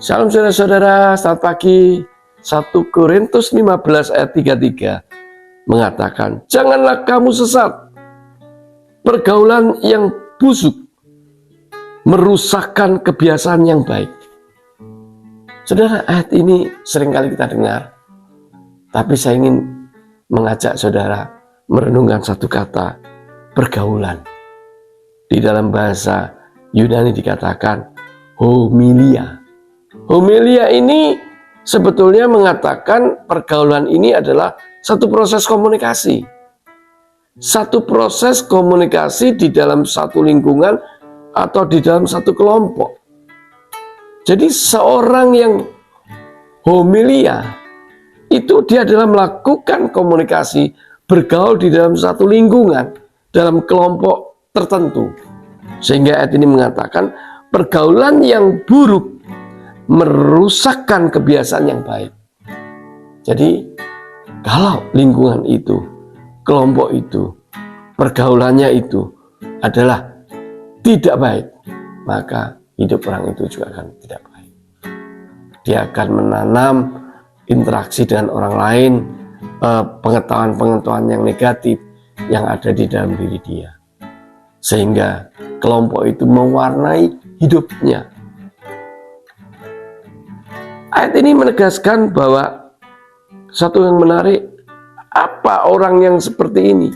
Salam saudara-saudara, selamat pagi. 1 Korintus 15 ayat 33 mengatakan, janganlah kamu sesat. Pergaulan yang busuk merusakkan kebiasaan yang baik. Saudara, ayat ini seringkali kita dengar, tapi saya ingin mengajak saudara merenungkan satu kata, pergaulan. Di dalam bahasa Yunani dikatakan homilia. Homilia ini sebetulnya mengatakan pergaulan ini adalah satu proses komunikasi. Satu proses komunikasi di dalam satu lingkungan atau di dalam satu kelompok. Jadi seorang yang homilia itu dia adalah melakukan komunikasi, bergaul di dalam satu lingkungan, dalam kelompok tertentu. Sehingga ayat ini mengatakan pergaulan yang buruk merusakkan kebiasaan yang baik. Jadi kalau lingkungan itu, kelompok itu, pergaulannya itu adalah tidak baik, maka hidup orang itu juga akan tidak baik. Dia akan menanam interaksi dengan orang lain, pengetahuan-pengetahuan yang negatif yang ada di dalam diri dia. Sehingga kelompok itu mewarnai hidupnya. Ayat ini menegaskan bahwa satu yang menarik, apa orang yang seperti ini?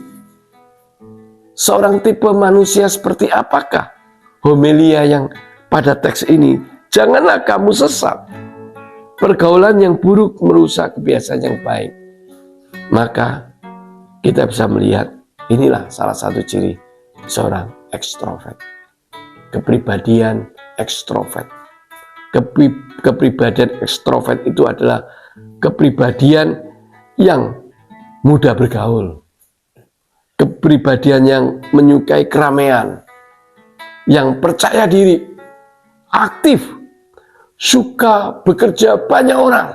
Seorang tipe manusia seperti apakah? Homilia yang pada teks ini, janganlah kamu sesat. Pergaulan yang buruk merusak kebiasaan yang baik. Maka kita bisa melihat, inilah salah satu ciri seorang ekstrovert. Kepribadian ekstrovert. Kepribadian ekstrovert itu adalah kepribadian yang mudah bergaul, kepribadian yang menyukai keramaian, yang percaya diri, aktif, suka bekerja banyak orang,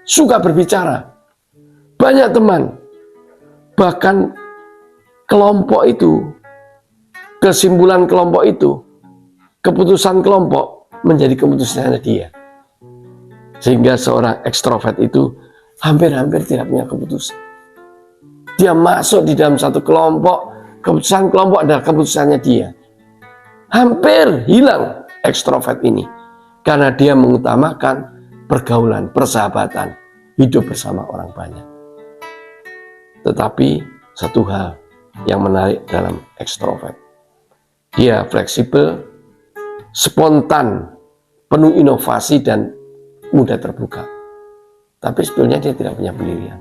suka berbicara, banyak teman, bahkan kelompok itu, kesimpulan kelompok itu, keputusan kelompok menjadi keputusannya dia. Sehingga seorang ekstrovert itu hampir-hampir tidak punya keputusan. Dia masuk di dalam satu kelompok, keputusan kelompok adalah keputusannya dia. Hampir hilang ekstrovert ini karena dia mengutamakan pergaulan, persahabatan, hidup bersama orang banyak. Tetapi satu hal yang menarik dalam ekstrovert, dia fleksibel, spontan, penuh inovasi dan mudah terbuka. Tapi sebetulnya dia tidak punya pendirian.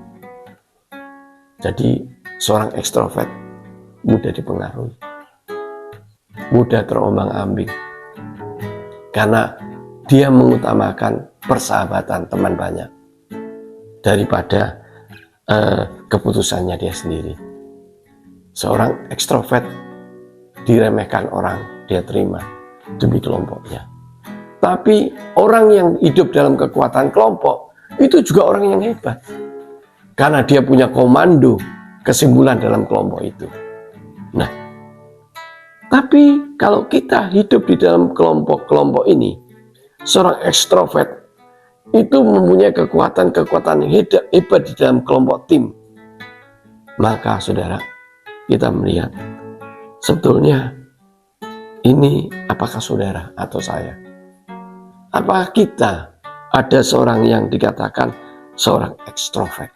Jadi seorang ekstrovert mudah dipengaruhi, mudah terombang-ambing, karena dia mengutamakan persahabatan teman banyak daripada keputusannya dia sendiri. Seorang ekstrovert diremehkan orang, dia terima demi kelompoknya. Tapi orang yang hidup dalam kekuatan kelompok itu juga orang yang hebat, karena dia punya komando kesimpulan dalam kelompok itu. Nah, tapi kalau kita hidup di dalam kelompok-kelompok ini, seorang ekstrovert itu mempunyai kekuatan-kekuatan yang hebat di dalam kelompok tim. Maka saudara, kita melihat sebetulnya ini apakah saudara atau saya? Apakah kita ada seorang yang dikatakan seorang ekstrovert?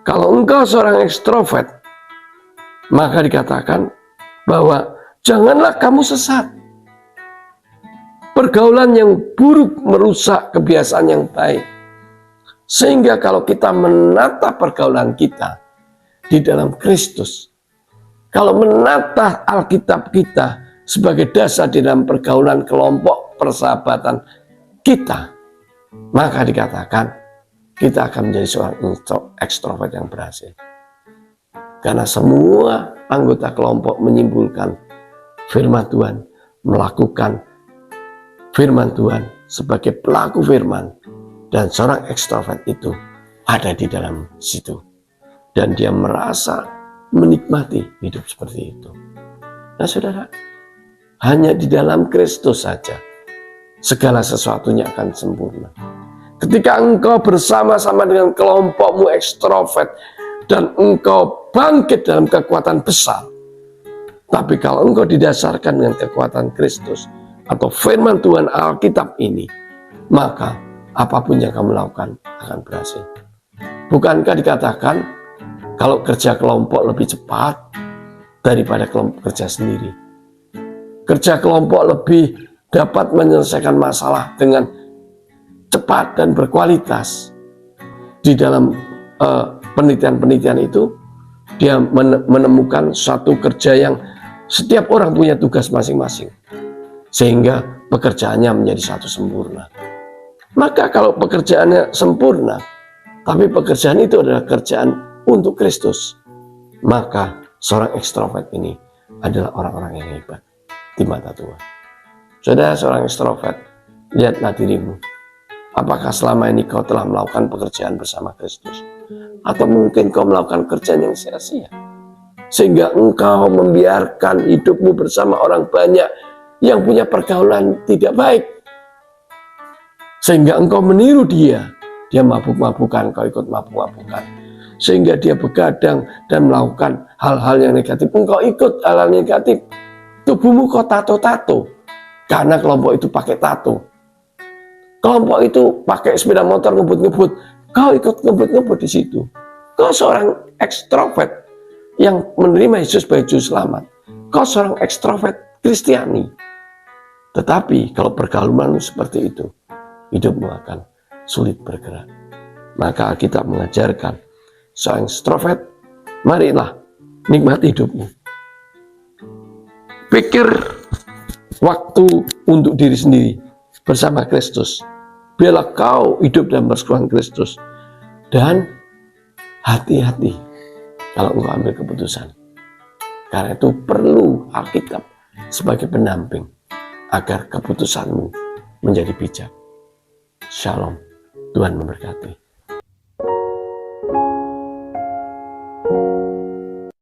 Kalau engkau seorang ekstrovert, maka dikatakan bahwa janganlah kamu sesat. Pergaulan yang buruk merusak kebiasaan yang baik. Sehingga kalau kita menata pergaulan kita di dalam Kristus, kalau menata Alkitab kita sebagai dasar di dalam pergaulan kelompok persahabatan kita, maka dikatakan kita akan menjadi seorang ekstrovert yang berhasil. Karena semua anggota kelompok menyimpulkan firman Tuhan, melakukan firman Tuhan sebagai pelaku firman, dan seorang ekstrovert itu ada di dalam situ, dan dia merasa menikmati hidup seperti itu. Nah saudara, hanya di dalam Kristus saja segala sesuatunya akan sempurna. Ketika engkau bersama-sama dengan kelompokmu ekstrovert dan engkau bangkit dalam kekuatan besar, tapi kalau engkau didasarkan dengan kekuatan Kristus atau firman Tuhan Alkitab ini, maka apapun yang kamu lakukan akan berhasil. Bukankah dikatakan kalau kerja kelompok lebih cepat daripada kelompok kerja sendiri? Kerja kelompok lebih dapat menyelesaikan masalah dengan cepat dan berkualitas. Di dalam penelitian-penelitian itu, dia menemukan suatu kerja yang setiap orang punya tugas masing-masing, sehingga pekerjaannya menjadi satu sempurna. Maka kalau pekerjaannya sempurna, tapi pekerjaan itu adalah kerjaan untuk Kristus, maka seorang ekstrovert ini adalah orang-orang yang hebat di mata Tuhan. Saudara, seorang ekstrovert, lihatlah dirimu. Apakah selama ini kau telah melakukan pekerjaan bersama Kristus? Atau mungkin kau melakukan kerjaan yang sia-sia, sehingga engkau membiarkan hidupmu bersama orang banyak yang punya pergaulan tidak baik, sehingga engkau meniru dia. Dia mabuk-mabukan, kau ikut mabuk-mabukan, sehingga dia begadang dan melakukan hal-hal yang negatif, engkau ikut hal-hal negatif. Tubuhmu kau tato-tato, karena kelompok itu pakai tato. Kelompok itu pakai sepeda motor ngebut-ngebut, kau ikut ngebut-ngebut di situ. Kau seorang ekstrovert yang menerima Yesus sebagai juru selamat. Kau seorang ekstrovert Kristiani. Tetapi kalau pergaulanmu seperti itu, hidupmu akan sulit bergerak. Maka Alkitab mengajarkan seorang ekstrovert, marilah nikmati hidupmu. Pikir waktu untuk diri sendiri bersama Kristus. Biarlah kau hidup dalam persekutuan Kristus. Dan hati-hati kalau engkau ambil keputusan. Karena itu perlu Alkitab sebagai pendamping agar keputusanmu menjadi bijak. Shalom. Tuhan memberkati.